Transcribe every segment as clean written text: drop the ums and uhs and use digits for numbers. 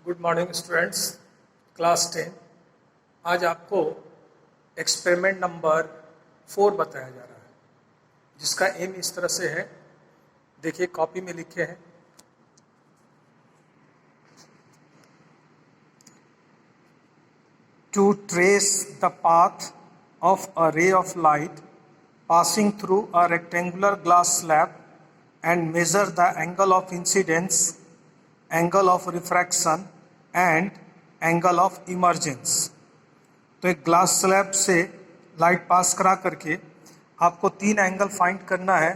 Good morning students, class 10। आज आपको experiment number 4 बताया जा रहा है, जिसका एम इस तरह से है। देखिए, कॉपी में लिखे हैं to trace the path of a ray of light passing through a rectangular glass slab and measure the angle of incidence, angle of refraction and angle of emergence। तो एक ग्लास स्लैब से light pass करा करके आपको 3 angle find करना है,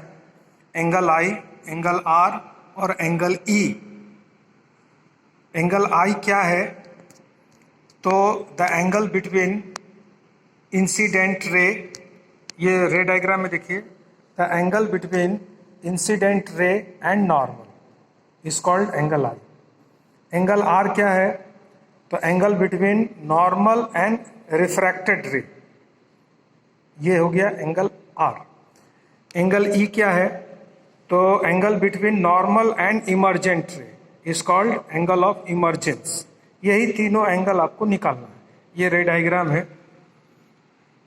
angle I, angle are और angle E. Angle आई क्या है? तो the angle between incident ray, ये रे डायग्राम में देखिए, the angle between incident ray and normal is called angle I. Angle R क्या है? तो angle between normal and refracted ray, ये हो गया एंगल आर। एंगल ई क्या है? तो angle between normal and emergent ray is called angle of emergence. यही तीनों एंगल आपको निकालना है। ये रे डायग्राम है।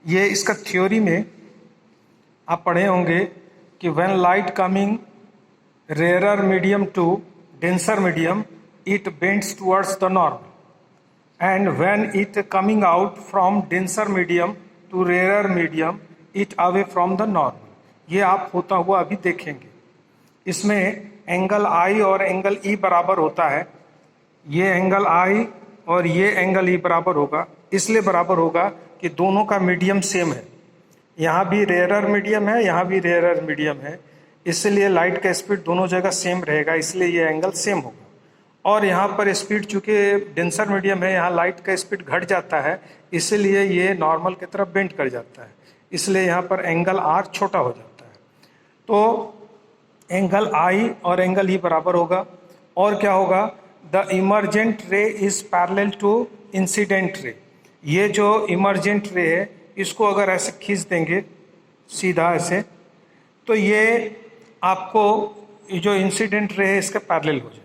ये इसका थ्योरी में आप पढ़े होंगे कि when light coming rarer medium to denser medium it bends towards the normal, and when it coming out from denser medium to rarer medium it away from the normal. ये आप होता हुआ अभी देखेंगे। इसमें एंगल आई और एंगल ई बराबर होता है। ये एंगल आई और ये एंगल ई बराबर होगा, इसलिए बराबर होगा कि दोनों का मीडियम सेम है। यहाँ भी रेयरर मीडियम है, यहाँ भी रेयरर मीडियम है, इसलिए लाइट का स्पीड दोनों जगह सेम रहेगा, इसलिए ये एंगल सेम होगा। और यहाँ पर स्पीड चूंकि डेंसर मीडियम है, यहाँ लाइट का स्पीड घट जाता है, इसलिए ये नॉर्मल की तरफ बेंड कर जाता है, इसलिए यहाँ पर एंगल आर छोटा हो जाता है। तो एंगल आई और एंगल ई बराबर होगा। और क्या होगा? The emergent ray is parallel to incident ray. ये जो इमर्जेंट रे है, इसको अगर ऐसे खींच देंगे सीधा ऐसे, तो ये आपको जो इंसिडेंट रे है इसके पैरेलल हो जाएगा,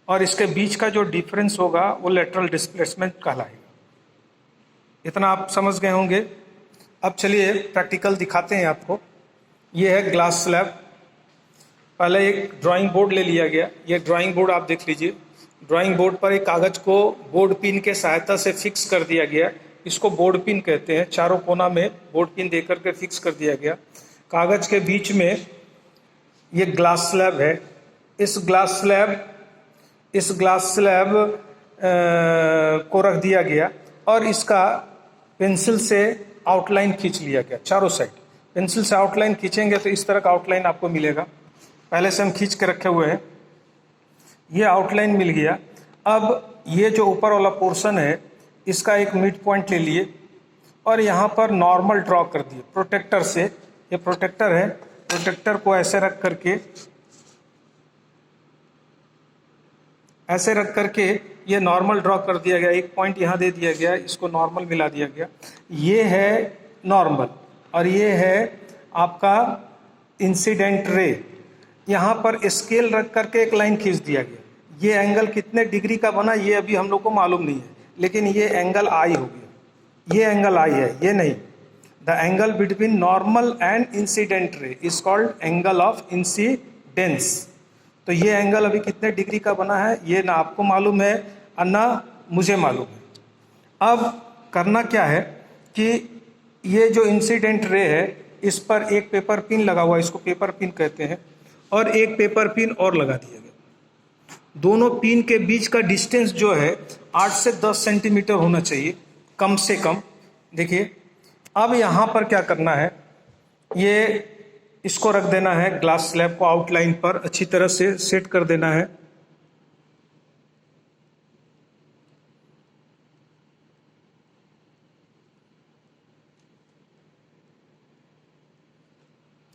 और इसके बीच का जो डिफरेंस होगा वो लेटरल डिस्प्लेसमेंट कहलाएगा। इतना आप समझ गए होंगे। अब चलिए प्रैक्टिकल दिखाते हैं आपको। ये है ग्लास स्लैब। पहले एक ड्राइंग बोर्ड ले लिया गया। ये ड्राइंग बोर्ड आप देख लीजिए। ड्राइंग बोर्ड पर एक कागज को बोर्ड पिन के सहायता से फिक्स कर दिया गया। इसको बोर्ड पिन कहते हैं। चारों कोना में बोर्ड पिन देकर के फिक्स कर दिया गया। कागज के बीच में ये ग्लास स्लैब है। इस ग्लास स्लैब को रख दिया गया और इसका पेंसिल से आउटलाइन खींच लिया गया चारों साइड। पेंसिल से आउटलाइन खींचेंगे तो इस तरह का आउटलाइन आपको मिलेगा। पहले से हम खींच के रखे हुए हैं। ये आउटलाइन मिल गया। अब ये जो ऊपर वाला पोर्शन है, इसका एक मिड पॉइंट ले लिए और यहाँ पर नॉर्मल ड्रॉ कर दिए प्रोटेक्टर से। ये प्रोटेक्टर है। प्रोटेक्टर को ऐसे रख करके ये नॉर्मल ड्रॉ कर दिया गया। एक पॉइंट यहाँ दे दिया गया, इसको नॉर्मल मिला दिया गया। ये है नॉर्मल और ये है आपका इंसिडेंट रे। यहाँ पर स्केल रख करके एक लाइन खींच दिया गया। ये एंगल कितने डिग्री का बना ये अभी हम लोग को मालूम नहीं है, लेकिन ये एंगल आई हो गया। ये एंगल आई है, ये नहीं। The angle between normal and incident ray is called angle of incidence. तो ये एंगल अभी कितने डिग्री का बना है ये ना आपको मालूम है और ना मुझे मालूम है। अब करना क्या है कि ये जो इंसिडेंट रे है, इस पर एक पेपर पिन लगा हुआ है, इसको पेपर पिन कहते हैं, और एक पेपर पिन और लगा दिया गया। दोनों पिन के बीच का डिस्टेंस जो है 8 से 10 सेंटीमीटर होना चाहिए कम से कम। देखिए, अब यहाँ पर क्या करना है, ये इसको रख देना है ग्लास स्लैब को आउटलाइन पर अच्छी तरह से सेट कर देना है।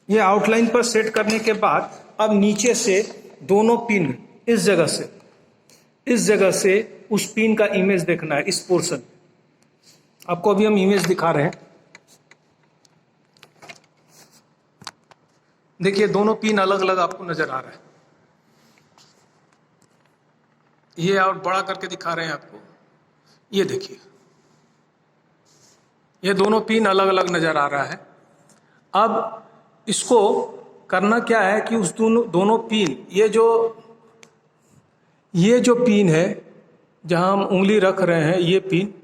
ये आउटलाइन पर सेट करने के बाद अब नीचे से दोनों पिन इस जगह से उस पिन का इमेज देखना है। इस पोर्शन आपको अभी हम इमेज दिखा रहे हैं। देखिए, दोनों पिन अलग अलग आपको नजर आ रहा है। ये और बड़ा करके दिखा रहे हैं आपको, ये देखिए, ये दोनों पिन अलग अलग नजर आ रहा है। अब इसको करना क्या है कि उस दोनों पिन, ये जो पिन है जहां हम उंगली रख रहे हैं, ये पिन,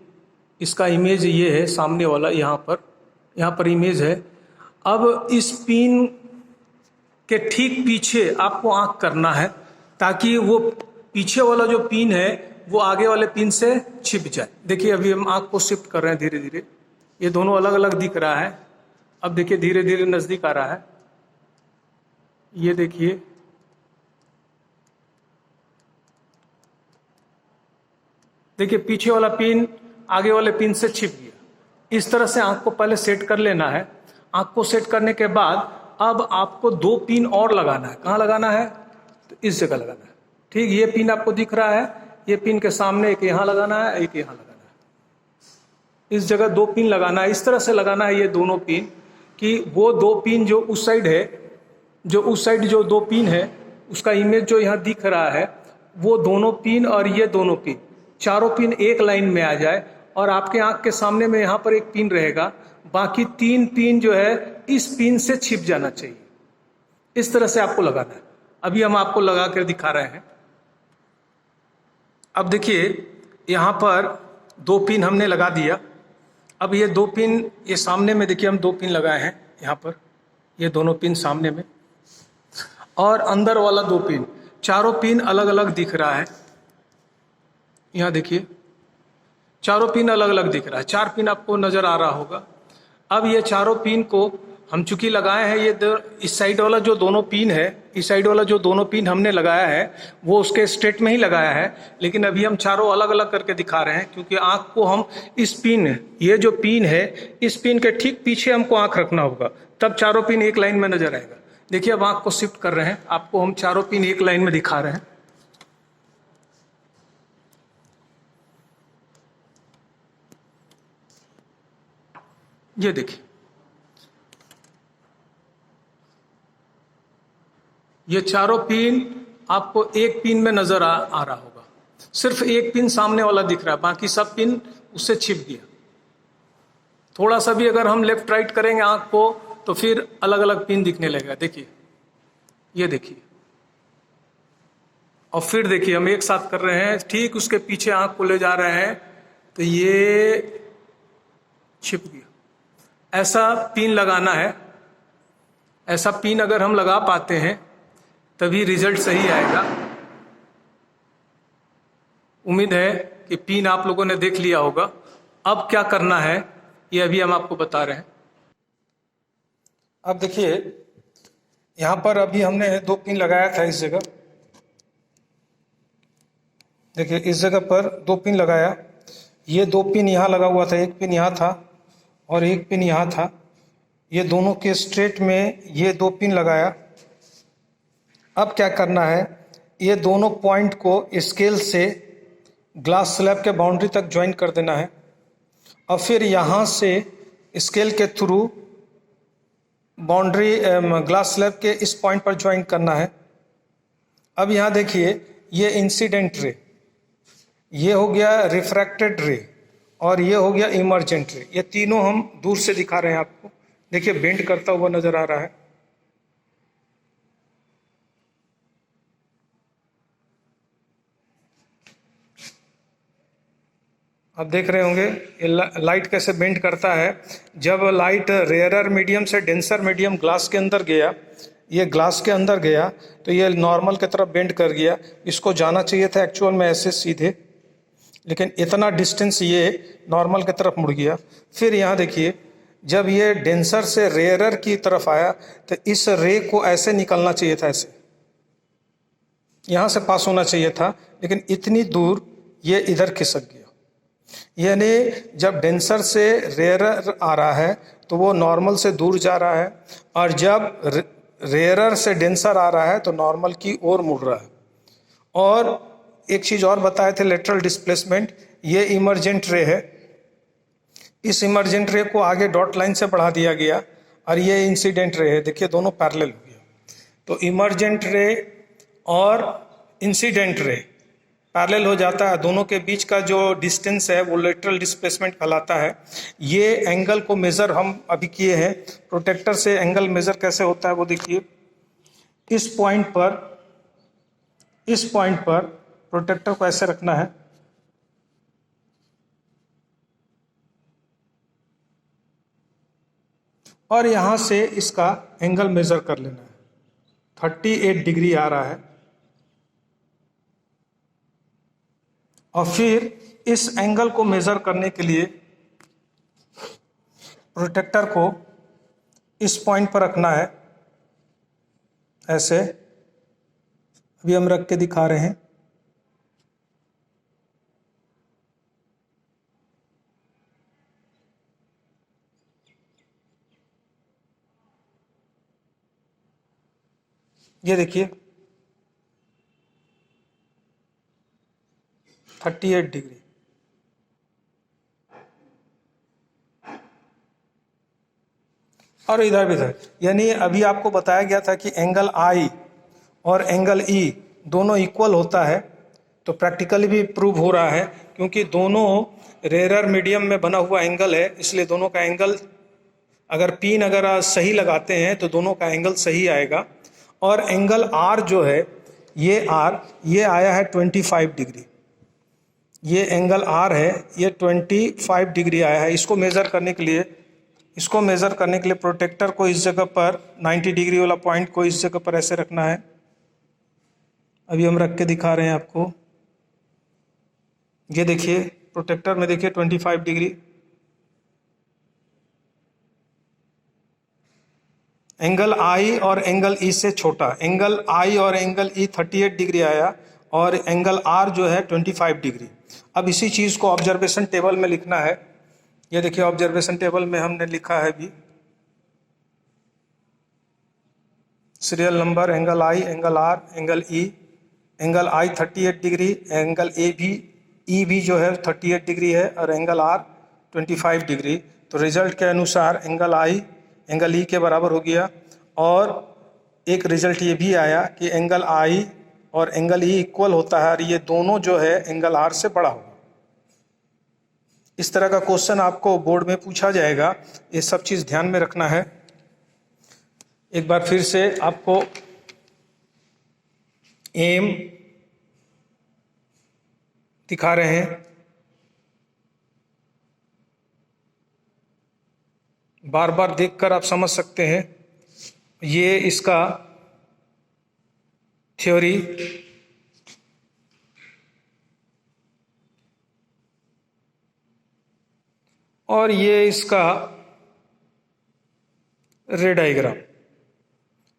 इसका इमेज ये है सामने वाला, यहाँ पर इमेज है। अब इस पिन के ठीक पीछे आपको आंख करना है ताकि वो पीछे वाला जो पिन है वो आगे वाले पिन से छिप जाए। देखिए अभी हम आंख को शिफ्ट कर रहे हैं धीरे धीरे, ये दोनों अलग अलग दिख रहा है। अब देखिए धीरे धीरे नजदीक आ रहा है, ये देखिए, देखिए पीछे वाला पिन आगे वाले पिन से छिप गया। इस तरह से आंख को पहले सेट कर लेना है। आंख को सेट करने के बाद अब आपको 2 पिन और लगाना है। कहाँ लगाना है? तो इस जगह लगाना है। ठीक, ये पिन आपको दिख रहा है, ये पिन के सामने एक यहाँ लगाना है, एक यहाँ लगाना है। इस जगह 2 पिन लगाना है। इस तरह से लगाना है ये दोनों पिन कि वो 2 पिन जो उस साइड है, जो 2 पिन है, उसका इमेज जो यहाँ दिख रहा है, वो दोनों पिन और ये दोनों पिन, चारों पिन एक लाइन में आ जाए और आपके आंख के सामने में यहाँ पर एक पिन रहेगा, बाकी 3 पिन जो है इस पिन से छिप जाना चाहिए। इस तरह से आपको लगाना है। अभी हम आपको लगा कर दिखा रहे हैं। अब देखिए यहाँ पर 2 पिन हमने लगा दिया। अब ये 2 पिन, ये सामने में देखिए हम 2 पिन लगाए हैं यहाँ पर, ये दोनों पिन सामने में, और अंदर वाला 2 पिन, चारों पिन अलग अलग दिख रहा है। यहाँ देखिए चारों पिन अलग अलग दिख रहा है, 4 पिन आपको नजर आ रहा होगा। अब ये चारों पिन को हम चूंकि लगाए हैं, इस साइड वाला जो दोनों पिन है, इस साइड वाला जो दोनों पिन हमने लगाया है वो उसके स्ट्रेट में ही लगाया है, लेकिन अभी हम चारों अलग अलग करके दिखा रहे हैं क्योंकि आंख को हम इस पिन, ये जो पिन है, इस पिन के ठीक पीछे हमको आंख रखना होगा, तब चारों पिन एक लाइन में नजर आएगा। देखिए अब आंख को शिफ्ट कर रहे हैं, आपको हम चारों पिन एक लाइन में दिखा रहे हैं। ये देखिए, ये चारों पिन आपको एक पिन में नजर आ रहा होगा। सिर्फ एक पिन सामने वाला दिख रहा है, बाकी सब पिन उससे छिप गया। थोड़ा सा भी अगर हम लेफ्ट राइट करेंगे आंख को तो फिर अलग अलग पिन दिखने लगेगा। देखिए, ये देखिए, और फिर देखिए हम एक साथ कर रहे हैं, ठीक उसके पीछे आंख को ले जा रहे हैं तो ये छिप गया। ऐसा पिन लगाना है। ऐसा पिन अगर हम लगा पाते हैं तभी रिजल्ट सही आएगा। उम्मीद है कि पिन आप लोगों ने देख लिया होगा। अब क्या करना है ये अभी हम आपको बता रहे हैं। अब देखिए यहां पर अभी हमने 2 पिन लगाया था इस जगह। देखिए इस जगह पर 2 पिन लगाया। ये 2 पिन यहाँ लगा हुआ था, एक पिन यहाँ था और एक पिन यहाँ था। ये दोनों के स्ट्रेट में ये 2 पिन लगाया। अब क्या करना है, ये दोनों पॉइंट को स्केल से ग्लास स्लैब के बाउंड्री तक ज्वाइन कर देना है और फिर यहाँ से स्केल के थ्रू बाउंड्री ग्लास स्लैब के इस पॉइंट पर ज्वाइन करना है। अब यहाँ देखिए ये इंसिडेंट रे, ये हो गया रिफ्रैक्टेड रे और ये हो गया इमर्जेंट रे। ये तीनों हम दूर से दिखा रहे हैं आपको। देखिए बेंड करता हुआ नजर आ रहा है। आप देख रहे होंगे ये लाइट कैसे बेंड करता है। जब लाइट रेयरर मीडियम से डेंसर मीडियम ग्लास के अंदर गया, ये ग्लास के अंदर गया तो ये नॉर्मल की तरफ बेंड कर गया। इसको जाना चाहिए था एक्चुअल में ऐसे सीधे, लेकिन इतना डिस्टेंस ये नॉर्मल की तरफ मुड़ गया। फिर यहाँ देखिए जब ये डेंसर से रेयरर की तरफ आया तो इस रे को ऐसे निकलना चाहिए था, ऐसे यहाँ से पास होना चाहिए था, लेकिन इतनी दूर ये इधर खिसक गया। यानी जब डेंसर से रेयरर आ रहा है तो वो नॉर्मल से दूर जा रहा है और जब रेयरर से डेंसर आ रहा है तो नॉर्मल की ओर मुड़ रहा है। और एक चीज और बताए थे, लेटरल डिस्प्लेसमेंट। ये इमर्जेंट रे है। इस इमर्जेंट रे को आगे डॉट लाइन से बढ़ा दिया गया और ये इंसिडेंट रे है। देखिए दोनों पैरेलल हो गया। तो इमर्जेंट रे और इंसिडेंट रे पैरेलल हो जाता है, दोनों के बीच का जो डिस्टेंस है वो लेटरल डिस्प्लेसमेंट कहलाता है। ये एंगल को मेज़र हम अभी किए हैं। प्रोटेक्टर से एंगल मेज़र कैसे होता है वो देखिए। इस पॉइंट पर प्रोटेक्टर को ऐसे रखना है और यहाँ से इसका एंगल मेज़र कर लेना है। 38 डिग्री आ रहा है और फिर इस एंगल को मेज़र करने के लिए प्रोटेक्टर को इस पॉइंट पर रखना है ऐसे। अभी हम रख के दिखा रहे हैं। ये देखिए 38 डिग्री। और इधर भी इधर, यानी अभी आपको बताया गया था कि एंगल आई और एंगल ई दोनों इक्वल होता है, तो प्रैक्टिकली भी प्रूव हो रहा है क्योंकि दोनों रेयर मीडियम में बना हुआ एंगल है, इसलिए दोनों का एंगल अगर पिन अगर सही लगाते हैं तो दोनों का एंगल सही आएगा। और एंगल आर जो है ये आया है 25 डिग्री। ये एंगल आर है, ये 25 डिग्री आया है। इसको मेज़र करने के लिए प्रोटेक्टर को इस जगह पर 90 डिग्री वाला पॉइंट को इस जगह पर ऐसे रखना है। अभी हम रख के दिखा रहे हैं आपको। ये देखिए प्रोटेक्टर में देखिए 25 डिग्री। एंगल आई और एंगल ई से छोटा, एंगल आई और एंगल ई 38 डिग्री आया और एंगल आर जो है 25 डिग्री। अब इसी चीज़ को ऑब्जर्वेशन टेबल में लिखना है। ये देखिए ऑब्जर्वेशन टेबल में हमने लिखा है भी serial number, angle I, angle R, angle E. Angle I 38 degree, angle E भी जो है 38 डिग्री है और एंगल आर 25 डिग्री। तो रिजल्ट के अनुसार एंगल आई एंगल ई के बराबर हो गया। और एक रिजल्ट ये भी आया कि एंगल आई और एंगल ई इक्वल होता है और ये दोनों जो है एंगल आर से बड़ा होगा। इस तरह का क्वेश्चन आपको बोर्ड में पूछा जाएगा, ये सब चीज़ ध्यान में रखना है। एक बार फिर से आपको एम दिखा रहे हैं, बार बार देखकर आप समझ सकते हैं। ये इसका थ्योरी और ये इसका रे डायग्राम।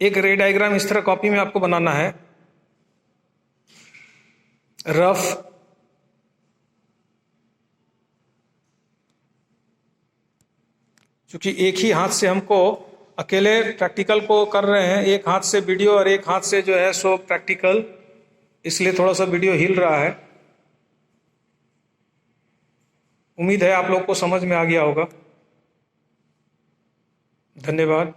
एक रे डायग्राम इस तरह कॉपी में आपको बनाना है, रफ। क्योंकि एक ही हाथ से हमको अकेले प्रैक्टिकल को कर रहे हैं, एक हाथ से वीडियो और एक हाथ से जो है सो प्रैक्टिकल, इसलिए थोड़ा सा वीडियो हिल रहा है। उम्मीद है आप लोग को समझ में आ गया होगा। धन्यवाद।